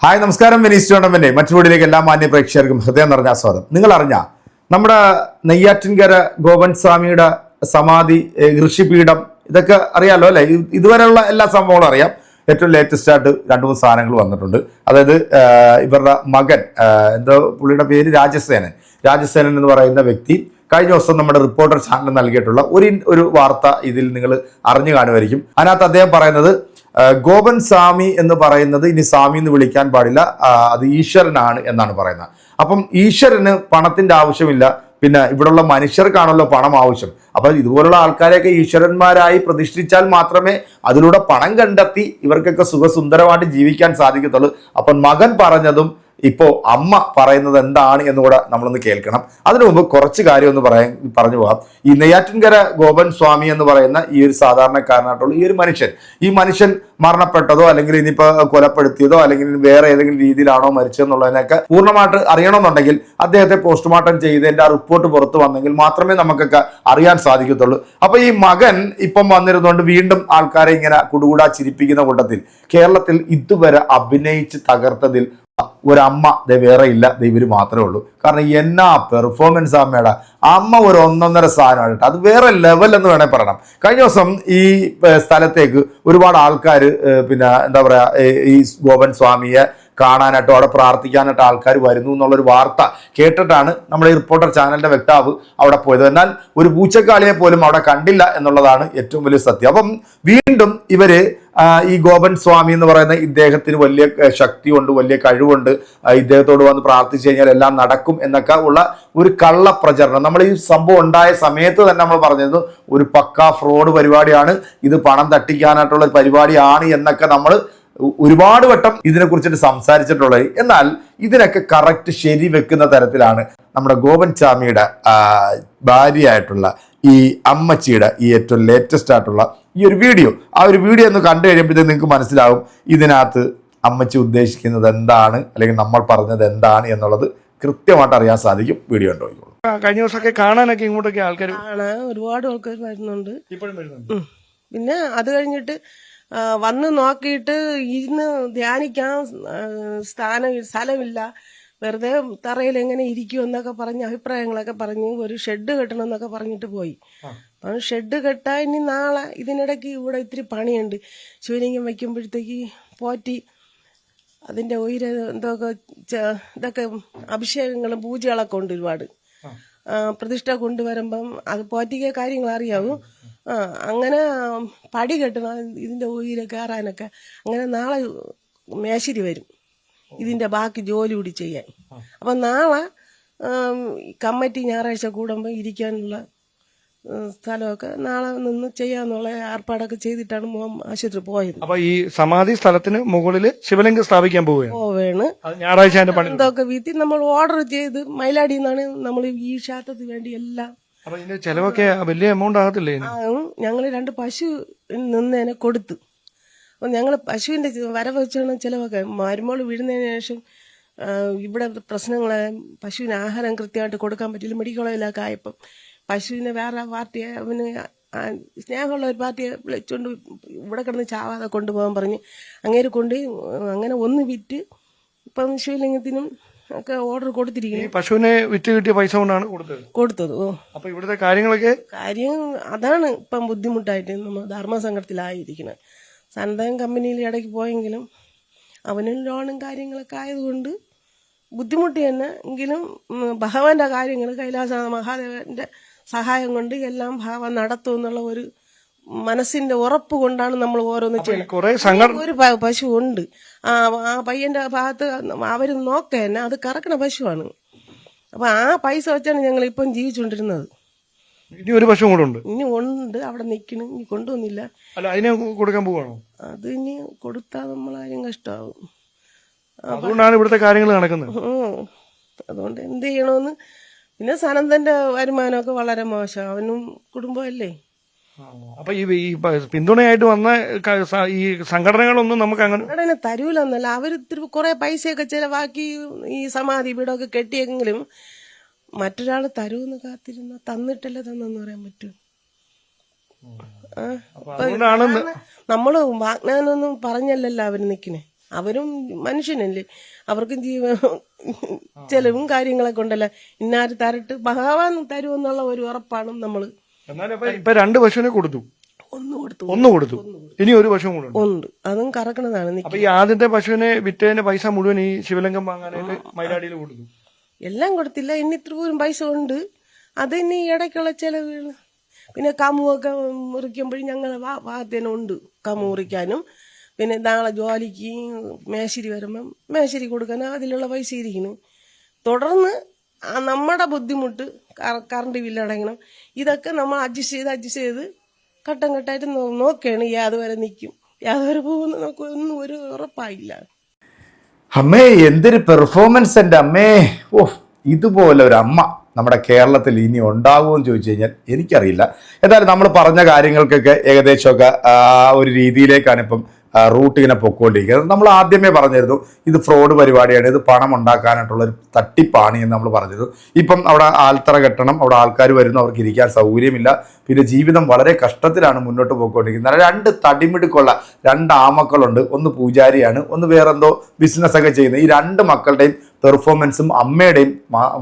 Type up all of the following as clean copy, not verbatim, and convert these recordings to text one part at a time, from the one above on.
Hi നമസ്കാരം. Venice tournament മറ്റു വീടിലേക്ക് എല്ലാ മാന്യ പ്രേക്ഷകർക്കും ഹൃദയം നിറഞ്ഞ സ്വാഗതം. നിങ്ങൾ അറിഞ്ഞ നമ്മുടെ നെയ്യാറ്റിൻകര ഗോപൻ സ്വാമിയുടെ സമാധി, ഋഷിപീഠം, ഇതൊക്കെ അറിയാലോ അല്ലെ? ഇതുവരെയുള്ള എല്ലാ സംഭവങ്ങളും അറിയാം. ഏറ്റവും ലേറ്റസ്റ്റ് ആയിട്ട് 2-3 സാധനങ്ങൾ വന്നിട്ടുണ്ട്. അതായത് ഇവരുടെ മകൻ, എന്തോ പുള്ളിയുടെ പേര് രാജസേനൻ എന്ന് പറയുന്ന വ്യക്തി കഴിഞ്ഞ ദിവസം നമ്മുടെ റിപ്പോർട്ടർ ചാനൽ നൽകിയിട്ടുള്ള ഒരു വാർത്ത ഇതിൽ നിങ്ങൾ അറിഞ്ഞു കാണുമായിരിക്കും. അതിനകത്ത് അദ്ദേഹം പറയുന്നത് ഗോപൻ സ്വാമി എന്ന് പറയുന്നത് ഇനി സ്വാമി എന്ന് വിളിക്കാൻ പാടില്ല, അത് ഈശ്വരനാണ് എന്നാണ് പറയുന്നത്. അപ്പം ഈശ്വരന് പണത്തിന്റെ ആവശ്യമില്ല, പിന്നെ ഇവിടെയുള്ള മനുഷ്യർക്കാണല്ലോ പണം ആവശ്യം. അപ്പൊ ഇതുപോലുള്ള ആൾക്കാരെയൊക്കെ ഈശ്വരന്മാരായി പ്രതിഷ്ഠിച്ചാൽ മാത്രമേ അതിലൂടെ പണം കണ്ടെത്തി ഇവർക്കൊക്കെ സുഖസുന്ദരമായിട്ട് ജീവിക്കാൻ സാധിക്കത്തുള്ളൂ. അപ്പം മകൻ പറഞ്ഞതും ഇപ്പോൾ അമ്മ പറയുന്നത് എന്താണ് എന്നുകൂടെ നമ്മളൊന്ന് കേൾക്കണം. അതിനു മുമ്പ് കുറച്ച് കാര്യം ഒന്ന് പറഞ്ഞു പോകാം. ഈ നെയ്യാറ്റിൻകര ഗോപൻ സ്വാമി എന്ന് പറയുന്ന ഈ ഒരു സാധാരണക്കാരനായിട്ടുള്ള ഈ മനുഷ്യൻ മരണപ്പെട്ടതോ അല്ലെങ്കിൽ ഇനിയിപ്പോൾ കൊലപ്പെടുത്തിയതോ അല്ലെങ്കിൽ വേറെ ഏതെങ്കിലും രീതിയിലാണോ മരിച്ചതെന്നുള്ളതിനൊക്കെ പൂർണ്ണമായിട്ട് അറിയണമെന്നുണ്ടെങ്കിൽ അദ്ദേഹത്തെ പോസ്റ്റ്മോർട്ടം ചെയ്തതിന്റെ ആ റിപ്പോർട്ട് പുറത്തു വന്നെങ്കിൽ മാത്രമേ നമുക്കൊക്കെ അറിയാൻ സാധിക്കത്തുള്ളൂ. അപ്പൊ ഈ മകൻ ഇപ്പം വന്നിരുന്നുകൊണ്ട് വീണ്ടും ആൾക്കാരെ ഇങ്ങനെ കുടുകൂടാ ചിരിപ്പിക്കുന്ന കൂട്ടത്തിൽ കേരളത്തിൽ ഇതുവരെ അഭിനയിച്ച് തകർത്തതിൽ ഒരമ്മ വേറെ ഇല്ല, ഇവര് മാത്രമേ ഉള്ളൂ. കാരണം എന്നാ പെർഫോമൻസ് അമ്മയുടെ. അമ്മ ഒരു 1.5 സാധനമായിട്ട് അത് വേറെ ലെവൽ എന്ന് വേണേൽ പറയണം. കഴിഞ്ഞ ദിവസം ഈ സ്ഥലത്തേക്ക് ഒരുപാട് ആൾക്കാർ പിന്നെ എന്താ പറയാ, ഈ ഗോപൻ സ്വാമിയെ കാണാനായിട്ടോ അവിടെ പ്രാർത്ഥിക്കാനായിട്ട് ആൾക്കാർ വരുന്നു എന്നുള്ളൊരു വാർത്ത കേട്ടിട്ടാണ് നമ്മുടെ ഈ റിപ്പോർട്ടർ ചാനലിന്റെ വക്താവ് അവിടെ പോയത്. എന്നാൽ ഒരു പൂച്ചക്കാളിയെ പോലും അവിടെ കണ്ടില്ല എന്നുള്ളതാണ് ഏറ്റവും വലിയ സത്യം. അപ്പം വീണ്ടും ഇവര് ഈ ഗോപൻ സ്വാമി എന്ന് പറയുന്ന ഇദ്ദേഹത്തിന് വലിയ ശക്തിയുണ്ട്, വലിയ കഴിവുണ്ട്, ഇദ്ദേഹത്തോട് വന്ന് പ്രാർത്ഥിച്ചു കഴിഞ്ഞാൽ എല്ലാം നടക്കും എന്നൊക്കെ ഉള്ള ഒരു കള്ള പ്രചരണം. നമ്മൾ ഈ സംഭവം ഉണ്ടായ സമയത്ത് തന്നെ നമ്മൾ പറഞ്ഞിരുന്നു ഒരു പക്കാ ഫ്രോഡ് പരിപാടിയാണ്, ഇത് പണം തട്ടിക്കാനായിട്ടുള്ള ഒരു പരിപാടിയാണ് എന്നൊക്കെ നമ്മൾ ഒരുപാട് വട്ടം ഇതിനെക്കുറിച്ചിട്ട് സംസാരിച്ചിട്ടുള്ളത്. എന്നാൽ ഇതിനൊക്കെ കറക്റ്റ് ശരി വെക്കുന്ന തരത്തിലാണ് നമ്മുടെ ഗോപൻ സ്വാമിയുടെ ഭാര്യയായിട്ടുള്ള ഈ അമ്മച്ചിയുടെ ഈ ഏറ്റവും ലേറ്റസ്റ്റ് ആയിട്ടുള്ള ഈ ഒരു വീഡിയോ. ആ ഒരു വീഡിയോ ഒന്ന് കണ്ടു കഴിയുമ്പോഴത്തേക്ക് നിങ്ങൾക്ക് മനസ്സിലാവും ഇതിനകത്ത് അമ്മച്ചി ഉദ്ദേശിക്കുന്നത് എന്താണ്, അല്ലെങ്കിൽ നമ്മൾ പറഞ്ഞത് എന്താണ് എന്നുള്ളത് കൃത്യമായിട്ട് അറിയാൻ സാധിക്കും. വീഡിയോ ഉണ്ടോ? കഴിഞ്ഞ ദിവസമൊക്കെ കാണാനൊക്കെ ഇങ്ങോട്ടൊക്കെ ആൾക്കാർ ഒരുപാട് ആൾക്കാർ വരുന്നുണ്ട്, ഇപ്പോഴും വരുന്നുണ്ട്. പിന്നെ അത് കഴിഞ്ഞിട്ട് വന്ന് നോക്കിയിട്ട് ഇരുന്ന് ധ്യാനിക്കാൻ സ്ഥലമില്ല, വെറുതെ തറയിൽ എങ്ങനെ ഇരിക്കുമെന്നൊക്കെ പറഞ്ഞ് അഭിപ്രായങ്ങളൊക്കെ പറഞ്ഞ് ഒരു ഷെഡ് കെട്ടണം എന്നൊക്കെ പറഞ്ഞിട്ട് പോയി. അപ്പം ഷെഡ് കെട്ടാൻ ഇനി നാളെ ഇതിനിടയ്ക്ക് ഇവിടെ ഇത്തിരി പണിയുണ്ട്. ശിവലിംഗം വയ്ക്കുമ്പോഴത്തേക്ക് പോറ്റി അതിൻ്റെ എന്തൊക്കെ ഇതൊക്കെ അഭിഷേകങ്ങളും പൂജകളൊക്കെ ഉണ്ട് ഒരുപാട്. പ്രതിഷ്ഠ കൊണ്ടുവരുമ്പം അത് പോറ്റിക്ക് കാര്യങ്ങൾ അറിയാവും. അങ്ങനെ പടി കെട്ടണം ഇതിൻ്റെ ഉയര കയറാനൊക്കെ. അങ്ങനെ നാളെ മേശിരി വരും ഇതിൻ്റെ ബാക്കി ജോലി കൂടി ചെയ്യാൻ. അപ്പം നാളെ കമ്മിറ്റി ഞായറാഴ്ച കൂടുമ്പോൾ ഇരിക്കാനുള്ള സ്ഥലമൊക്കെ നാളെ നിന്ന് ചെയ്യാന്നുള്ള ഏർപ്പാടൊക്കെ ചെയ്തിട്ടാണ് മോൻ ആശുപത്രി പോയത്. അപ്പൊ ഈ സമാധി സ്ഥലത്തിന് മുകളിൽ ശിവലിംഗം സ്ഥാപിക്കാൻ പോവുകയാണ്. ഞായറാഴ്ച എന്തൊക്കെ വീതി നമ്മൾ ഓർഡർ ചെയ്ത് മയിലാടിയിൽ നിന്നാണ് നമ്മൾ ഈ ക്ഷേത്രത്തിന് വേണ്ടി എല്ലാം. അപ്പൊ ഇതിന്റെ ചെലവൊക്കെ വലിയ എമൗണ്ട് ആകത്തില്ലേ? ഞങ്ങൾ 2 പശു നിന്നതിനെ കൊടുത്തു. അപ്പം ഞങ്ങൾ പശുവിന്റെ വരവ് വെച്ചാണ് ചിലവൊക്കെ. മരുമോള് വീഴുന്നതിന് ശേഷം ഇവിടെ പ്രശ്നങ്ങളെ പശുവിന് ആഹാരം കൃത്യമായിട്ട് കൊടുക്കാൻ പറ്റില്ല. മെഡിക്കൽ കോളേജിലൊക്കെ ആയപ്പം പശുവിനെ വേറെ പാർട്ടിയെ അവന് സ്നേഹമുള്ള ഒരു പാർട്ടിയെ വിളിച്ചുകൊണ്ട് ഇവിടെ കിടന്ന് ചാവാതെ കൊണ്ടുപോകാൻ പറഞ്ഞ് അങ്ങേര് കൊണ്ട് അങ്ങനെ ഒന്ന് വിറ്റ് ഇപ്പം ശിവലിംഗത്തിനും ഒക്കെ ഓർഡർ കൊടുത്തിരിക്കുന്നു. പശുവിനെ വിറ്റ് കിട്ടിയ പൈസ കൊണ്ടാണ് കൊടുത്തത്. അപ്പൊ ഇവിടുത്തെ കാര്യം അതാണ് ഇപ്പം ബുദ്ധിമുട്ടായിട്ട് നമ്മൾ ധർമ്മസങ്കടത്തിലായിരിക്കുന്നത്. സന്തകം കമ്പനിയിൽ ഇടയ്ക്ക് പോയെങ്കിലും അവനും ലോണും കാര്യങ്ങളൊക്കെ ആയതുകൊണ്ട് ബുദ്ധിമുട്ടി തന്നെ. എങ്കിലും ഭഗവാന്റെ കാര്യങ്ങൾ കൈലാസ മഹാദേവന്റെ സഹായം കൊണ്ട് എല്ലാം ഭഗവാൻ നടത്തും എന്നുള്ള ഒരു മനസ്സിന്റെ ഉറപ്പ് കൊണ്ടാണ് നമ്മൾ ഓരോന്ന് ചെയ്യുന്നത്. ഒരു പശു ഉണ്ട്, ആ പയ്യന്റെ ഭാഗത്ത് അവര് നോക്കന്നെ അത് കറക്കണ പശുവാണ്. അപ്പൊ ആ പൈസ വെച്ചാണ് ഞങ്ങൾ ഇപ്പം ജീവിച്ചുകൊണ്ടിരുന്നത്. ഇനി ഒരു പശു കൂടെ ഉണ്ട്, ഇനി ഉണ്ട് അവിടെ നിൽക്കണം. ഇനി കൊണ്ടുവന്നില്ല. അതിനെ കൊടുക്കാൻ പോവാണോ? അത് ഇനി കൊടുത്താൽ നമ്മളാരും കഷ്ടമാവും. അതുകൊണ്ടാണ് ഇവിടുത്തെ കാര്യങ്ങൾ നടക്കുന്നത്. അതുകൊണ്ട് എന്ത് ചെയ്യണമെന്ന്. പിന്നെ സനന്ദന്റെ വരുമാനമൊക്കെ വളരെ മോശം, അവനും കുടുംബമല്ലേ. അപ്പൊ ഈ പിന്തുണയായിട്ട് വന്ന ഈ സംഘടനകളൊന്നും നമുക്ക് അങ്ങനെ തരൂലെന്നല്ല. അവര് കുറെ പൈസയൊക്കെ ചിലവാക്കി ഈ സമാധി വീടൊക്കെ കെട്ടിയെങ്കിലും മറ്റൊരാൾ തരൂന്ന് കാത്തിരുന്ന തന്നിട്ടല്ലേ തന്നെന്ന് പറയാൻ പറ്റൂ. നമ്മള് വാഗ്ദാനൊന്നും പറഞ്ഞല്ലല്ലോ അവര് നിക്കണേ. അവരും മനുഷ്യനല്ലേ, അവർക്കും ചെലവും കാര്യങ്ങളൊക്കെ ഉണ്ടല്ലോ. ഇന്നാര് തരട്ട് ഭഗവാൻ തരുമെന്നുള്ള ഒരു ഉറപ്പാണ് നമ്മള്. ഇപ്പൊ 2 പശുവിനെ കൊടുത്തു, ഒന്ന് കൊടുത്തു, ഇനി ഒരു പശു കൂടെ ഉണ്ട്, അതും കറക്കണതാണ്. അപ്പൊ ഈ ആദ്യത്തെ പശുവിനെ വിറ്റതിന്റെ പൈസ മുഴുവൻ ഈ ശിവലിംഗം വാങ്ങാനായിട്ട് മൈലാടിയിൽ കൊടുത്തു? എല്ലാം കൊടുത്തില്ല, ഇനി ഇത്ര പോലും പൈസ ഉണ്ട്. അത് ഇനി ഇടയ്ക്കുള്ള ചെലവുകൾ. പിന്നെ കമുവൊക്കെ മുറിക്കുമ്പോഴും ഞങ്ങളെ ഭാഗത്തേനുണ്ട് കമു മുറിക്കാനും. പിന്നെ നാളെ ജോലിക്ക് മേശരി വരുമ്പം മേശരി കൊടുക്കാനും അതിലുള്ള പൈസ ഇരിക്കുന്നു. തുടർന്ന് നമ്മുടെ ബുദ്ധിമുട്ട് കറണ്ട് ബില്ലടങ്ങണം, ഇതൊക്കെ നമ്മൾ അഡ്ജസ്റ്റ് ചെയ്ത് ഘട്ടം ഘട്ടമായിട്ട് നോക്കുകയാണ്. യാതുവരെ നിൽക്കും, യാതുവരെ പോകുന്ന നമുക്ക് ഒന്നും ഒരു ഉറപ്പായില്ല. അമ്മേ എന്തൊരു പെർഫോമൻസ് എൻ്റെ അമ്മേ. ഇതുപോലെ ഒരു അമ്മ നമ്മുടെ കേരളത്തിൽ ഇനി ഉണ്ടാകുമെന്ന് ചോദിച്ചു കഴിഞ്ഞാൽ എനിക്കറിയില്ല. എന്തായാലും നമ്മൾ പറഞ്ഞ കാര്യങ്ങൾക്കൊക്കെ ഏകദേശമൊക്കെ ഒരു രീതിയിലേക്കാണ് ഇപ്പം റൂട്ട് ഇങ്ങനെ പൊക്കോണ്ടിരിക്കുന്നത്. നമ്മൾ ആദ്യമേ പറഞ്ഞിരുന്നു ഇത് ഫ്രോഡ് പരിപാടിയാണ്, ഇത് പണം ഉണ്ടാക്കാനായിട്ടുള്ളൊരു തട്ടിപ്പാണ് എന്ന് നമ്മൾ പറഞ്ഞിരുന്നു. ഇപ്പം അവിടെ ആൽത്തറ കെട്ടണം, അവിടെ ആൾക്കാർ വരുന്നു, അവർക്ക് ഇരിക്കാൻ സൗകര്യമില്ല, പിന്നെ ജീവിതം വളരെ കഷ്ടത്തിലാണ് മുന്നോട്ട് പോയിക്കൊണ്ടിരിക്കുന്നത്. 2 തടിമിടുക്കുള്ള 2 ആമക്കളുണ്ട്, ഒന്ന് പൂജാരിയാണ്, ഒന്ന് വേറെന്തോ ബിസിനസ്സൊക്കെ ചെയ്യുന്നത്. ഈ 2 മക്കളുടെയും പെർഫോമൻസും അമ്മയുടെയും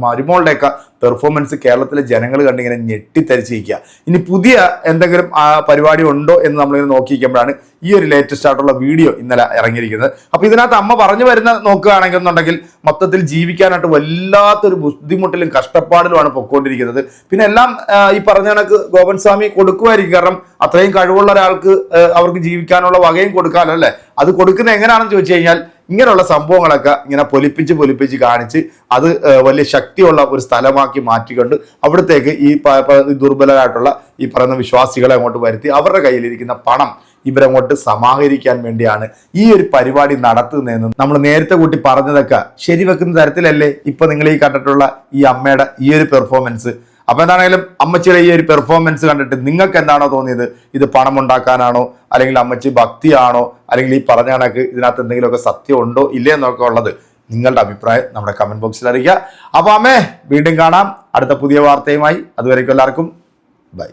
മരുമോളുടെയൊക്കെ പെർഫോമൻസ് കേരളത്തിലെ ജനങ്ങൾ കണ്ടിങ്ങനെ ഞെട്ടിത്തരിച്ചിരിക്കുക. ഇനി പുതിയ എന്തെങ്കിലും പരിപാടി ഉണ്ടോ എന്ന് നമ്മളിങ്ങനെ നോക്കിയിരിക്കുമ്പോഴാണ് ഈ ഒരു ലേറ്റസ്റ്റ് ആയിട്ടുള്ള വീഡിയോ ഇന്നലെ ഇറങ്ങിയിരിക്കുന്നത്. അപ്പോൾ ഇതിനകത്ത് അമ്മ പറഞ്ഞു വരുന്ന നോക്കുകയാണെന്നുണ്ടെങ്കിൽ മൊത്തത്തിൽ ജീവിക്കാനായിട്ട് വല്ലാത്തൊരു ബുദ്ധിമുട്ടിലും കഷ്ടപ്പാടിലുമാണ് പൊക്കോണ്ടിരിക്കുന്നത്. പിന്നെ എല്ലാം ഈ പറഞ്ഞ കണക്ക് ഗോപൻ സ്വാമി കൊടുക്കുമായിരിക്കും, കാരണം അത്രയും കഴിവുള്ള ഒരാൾക്ക് അവർക്ക് ജീവിക്കാനുള്ള വകയും കൊടുക്കാമല്ലോ അല്ലേ. അത് കൊടുക്കുന്നത് എങ്ങനെയാണെന്ന് ചോദിച്ചു കഴിഞ്ഞാൽ ഇങ്ങനെയുള്ള സംഭവങ്ങളൊക്കെ ഇങ്ങനെ പൊലിപ്പിച്ച് കാണിച്ച് അത് വലിയ ശക്തിയുള്ള ഒരു സ്ഥലമാക്കി മാറ്റിക്കൊണ്ട് അവിടത്തേക്ക് ഈ ദുർബലരായിട്ടുള്ള ഈ പറയുന്ന വിശ്വാസികളെ അങ്ങോട്ട് വരുത്തി അവരുടെ കയ്യിലിരിക്കുന്ന പണം ഇവരങ്ങോട്ട് സമാഹരിക്കാൻ വേണ്ടിയാണ് ഈ ഒരു പരിപാടി നടത്തുന്നതെന്ന് നമ്മൾ നേരത്തെ കൂട്ടി പറഞ്ഞതൊക്കെ ശരിവെക്കുന്ന തരത്തിലല്ലേ ഇപ്പൊ നിങ്ങൾ ഈ കണ്ടിട്ടുള്ള ഈ അമ്മയുടെ ഈ ഒരു പെർഫോമൻസ്. അപ്പൊ എന്താണെങ്കിലും അമ്മച്ചിയുടെ ഈ ഒരു പെർഫോമൻസ് കണ്ടിട്ട് നിങ്ങൾക്ക് എന്താണോ തോന്നിയത്? ഇത് പണം ഉണ്ടാക്കാനാണോ, അല്ലെങ്കിൽ അമ്മച്ചി ഭക്തിയാണോ, അല്ലെങ്കിൽ ഈ പറഞ്ഞ കണക്ക് ഇതിനകത്ത് എന്തെങ്കിലുമൊക്കെ സത്യം ഉണ്ടോ ഇല്ലേ എന്നൊക്കെ ഉള്ളത് നിങ്ങളുടെ അഭിപ്രായം നമ്മുടെ കമന്റ് ബോക്സിൽ അറിയിക്കുക. അപ്പൊ അമ്മേ വീണ്ടും കാണാം അടുത്ത പുതിയ വാർത്തയുമായി. അതുവരേക്കും എല്ലാവർക്കും ബൈ.